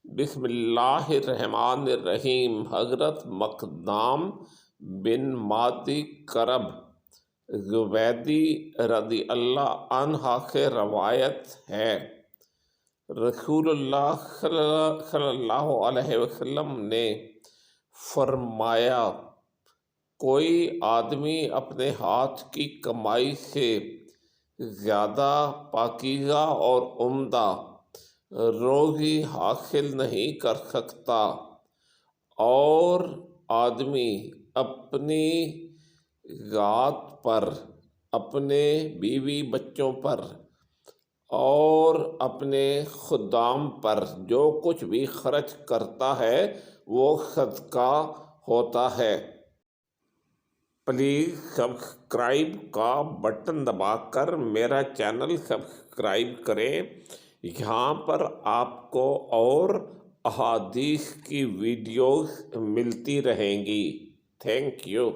بسم اللہ الرحمن الرحیم۔ حضرت مقدام بن مادی کرب زبیدی رضی اللہ عنہ سے روایت ہے، رسول اللہ صلی اللہ علیہ وسلم نے فرمایا، کوئی آدمی اپنے ہاتھ کی کمائی سے زیادہ پاکیزہ اور عمدہ روزی حاصل نہیں کر سکتا، اور آدمی اپنی ذات پر، اپنے بیوی بچوں پر اور اپنے خدام پر جو کچھ بھی خرچ کرتا ہے وہ صدقہ ہوتا ہے۔ پلیز سبسکرائب کا بٹن دبا کر میرا چینل سبسکرائب کریں۔ یہاں پر آپ کو اور احادیث کی ویڈیوز ملتی رہیں گی۔ Thank you.